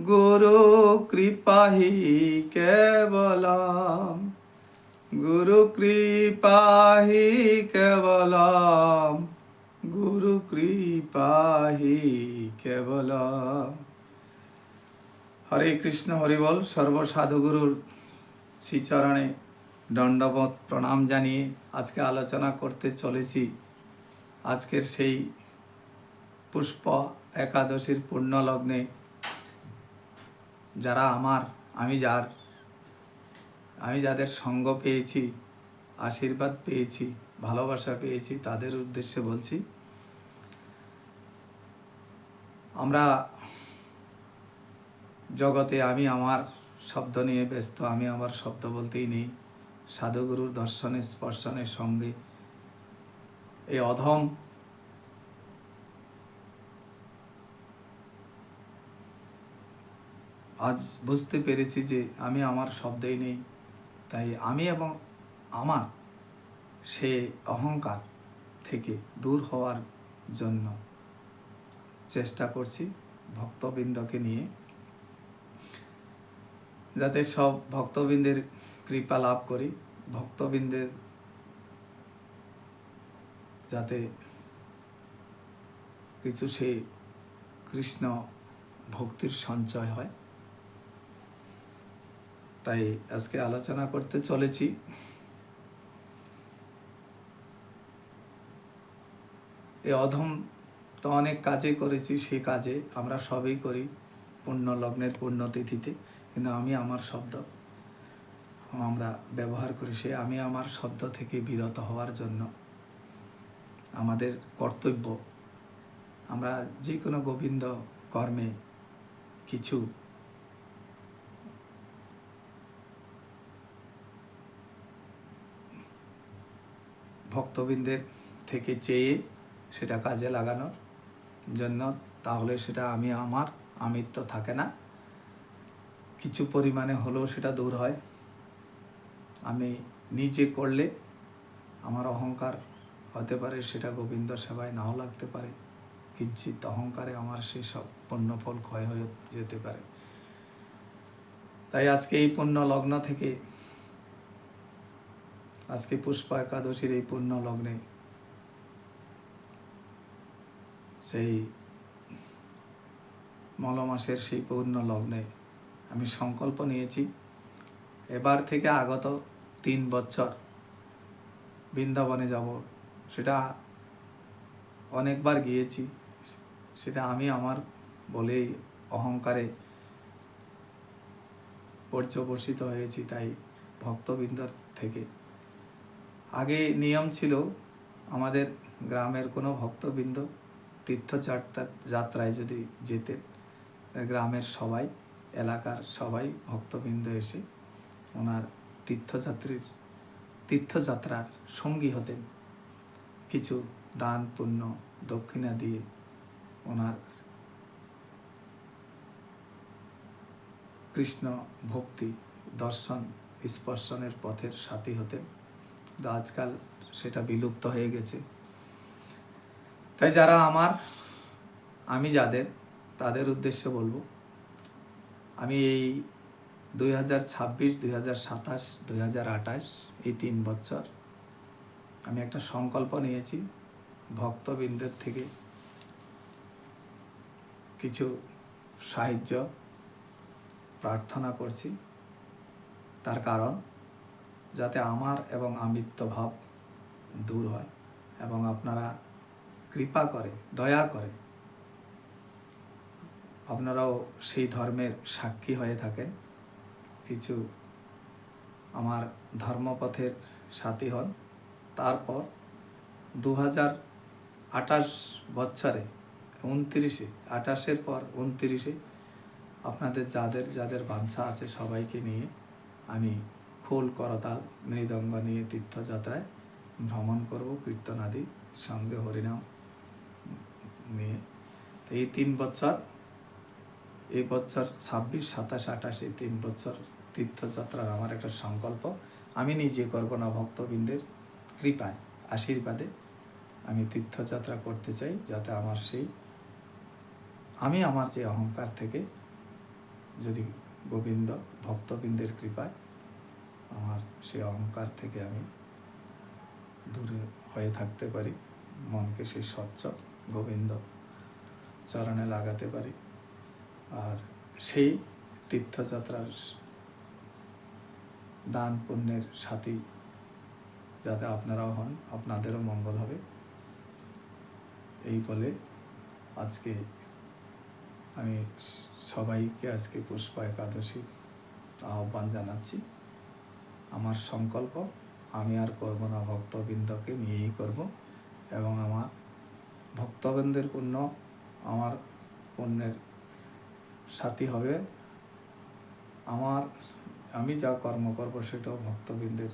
गुरु कृपा ही केवलम, गुरु कृपा ही केवलम, गुरु कृपा ही केवलम। हरे कृष्ण हरि बोल। सर्व साधुगुरुर श्रीचरणे दंडवत प्रणाम जानिए आज के आलोचना करते चलेছি आजकेर সেই पुष्प एकादशीर पुण्य लग्ने যারা আমি যাদের সঙ্গ পেয়েছি, আশীর্বাদ পেয়েছি, ভালোবাসা পেয়েছি, তাদের উদ্দেশ্যে বলছি। আমরা জগতে আমি আমার শব্দ নিয়ে ব্যস্ত, আমি আমার শব্দ বলতেই নেই। সাধুগুরুর দর্শনে স্পর্শনের সঙ্গে এই অধম আজ বুঝতে পেরেছি যে আমি আমার শব্দেই নেই। তাই আমি এবং আমার সে অহংকার থেকে দূর হওয়ার জন্য চেষ্টা করছি ভক্তবৃন্দকে নিয়ে, যাতে সব ভক্তবৃন্দের কৃপা লাভ করি, ভক্তবৃন্দের যাতে কিছু সে কৃষ্ণ ভক্তির সঞ্চয় হয়। তাই আজকে আলোচনা করতে চলেছি এই অধম তো অনেক কাজে করেছি, সে কাজে আমরা সবই করি পুণ্য লগ্নের পুণ্যতিথিতে, কিন্তু আমি আমার শব্দ আমরা ব্যবহার করি। সে আমি আমার শব্দ থেকে বিরত হওয়ার জন্য আমাদের কর্তব্য, আমরা যে কোনো গোবিন্দ কর্মে কিছু ভক্তবৃন্দের থেকে চেয়ে সেটা কাজে লাগানোর জন্য, তাহলে সেটা আমি আমার আমিত্ব থাকে না, কিছু পরিমাণে হলেও সেটা দূর হয়। আমি নিজে করলে আমার অহংকার হতে পারে, সেটা গোবিন্দ সেবায় নাও লাগতে পারে, কিঞ্চিত অহংকারে আমার সেই সব পুণ্যফল ক্ষয় হয়ে যেতে পারে। তাই আজকে এই পুণ্য লগ্ন থেকে, আজকে পুষ্প একাদশীর এই পুণ্য লগ্নে সেই মল মাসের সেই পুণ্য লগ্নে আমি সংকল্প নিয়েছি এবার থেকে আগত 3 বছর বৃন্দাবনে যাব। সেটা অনেকবার গিয়েছি, সেটা আমি আমার বলেই অহংকারে পর্যবসিত হয়েছি। তাই ভক্তবৃন্দর থেকে আগে নিয়ম ছিল আমাদের গ্রামের কোনো ভক্তবৃন্দ তীর্থযাত্রায় যদি যেতেন, গ্রামের সবাই, এলাকার সবাই ভক্তবৃন্দ এসে ওনার তীর্থযাত্রার সঙ্গী হতেন, কিছু দান পুণ্য দক্ষিণা দিয়ে ওনার কৃষ্ণ ভক্তি দর্শন স্পর্শনের পথের সাথী হতেন। কিন্তু আজকাল সেটা বিলুপ্ত হয়ে গেছে। তাই যারা আমি যাদের, তাদের উদ্দেশ্যে বলবো, আমি এই 2026, 2027, 2028 এই 3 বছর আমি একটা সংকল্প নিয়েছি ভক্তবৃন্দের থেকে কিছু সাহায্য প্রার্থনা করছি। তার কারণ যাতে আমার এবং আমিত্ব ভাব দূর হয় এবং আপনারা কৃপা করে, দয়া করে আপনারাও সেই ধর্মের সাক্ষী হয়ে থাকেন, কিছু আমার ধর্মপথের সাথী হন। তারপর 2028 বছরে 28-এর পর 29-এ আপনাদের যাদের যাদের বাঞ্ছা আছে সবাইকে নিয়ে আমি খোল করতাল মৃদঙ্গ নিয়ে তীর্থযাত্রায় ভ্রমণ করব, কীর্তনাদি সঙ্গে হরিনাম নিয়ে। এই 3 বছর, এই বছর 26, 27, 28 এই 3 বছর তীর্থযাত্রার আমার একটা সংকল্প। আমি নিজে করব না, ভক্তবৃন্দের কৃপায় আশীর্বাদে আমি তীর্থযাত্রা করতে চাই, যাতে আমার সেই আমি আমার যে অহংকার থেকে যদি গোবিন্দ ভক্তবৃন্দের কৃপায় আমার সেই অহংকার থেকে আমি দূরে হয়ে থাকতে পারি, মনকে সেই স্বচ্ছ গোবিন্দ চরণে লাগাতে পারি, আর সেই তীর্থযাত্রার দান পুণ্যের সাথী যাতে আপনারাও হন, আপনাদেরও মঙ্গল হবে, এই বলে আজকে আমি সবাইকে আজকে পুষ্পা একাদশীর আহ্বান জানাচ্ছি। আমার সংকল্প, আমি আর করব না, ভক্তবৃন্দকে নিয়েই করব, এবং আমার ভক্তবৃন্দের পুণ্য আমার পুণ্যের সাথী হবে। আমি যা কর্ম করব সেটাও ভক্তবৃন্দের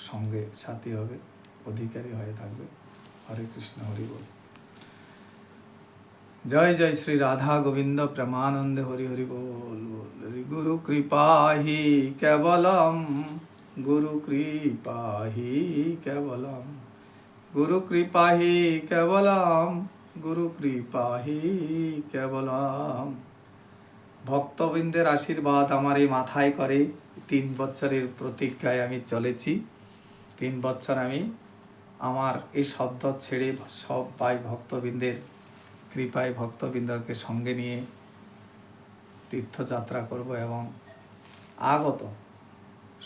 সঙ্গে সাথী হবে, অধিকারী হয়ে থাকবে। হরে কৃষ্ণ, হরি বল। জয় জয় শ্রী রাধা গোবিন্দ প্রেমানন্দে, হরি হরি বল বল। গুরু কৃপা হি কেবলম, গুরু কৃপা হি কেবলম, গুরু কৃপা হি কেবলম, গুরু কৃপা হি কেবলম। ভক্তবৃন্দের আশীর্বাদ আমার এই মাথায় করে 3 বছরের প্রতিজ্ঞায় আমি চলেছি। 3 বছর আমি আমার এই শব্দ ছেড়ে সব পাই ভক্তবৃন্দের কৃপায়, ভক্তবৃন্দকে সঙ্গে নিয়ে তীর্থযাত্রা করব, এবং আগত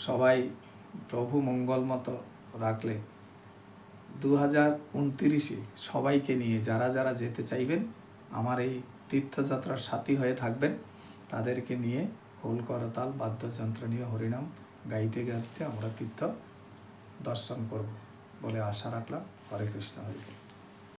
সবাই প্রভু মঙ্গল মতো রাখলে 2029-এ সবাইকে নিয়ে যারা যারা যেতে চাইবেন আমার এই তীর্থযাত্রার সাথী হয়ে থাকবেন, তাদেরকে নিয়ে খোল করতাল বাদ্যযন্ত্র নিয়ে হরিনাম গাইতে গাইতে আমরা তীর্থ দর্শন করব বলে আশা রাখলাম। হরে কৃষ্ণ, হরি বল।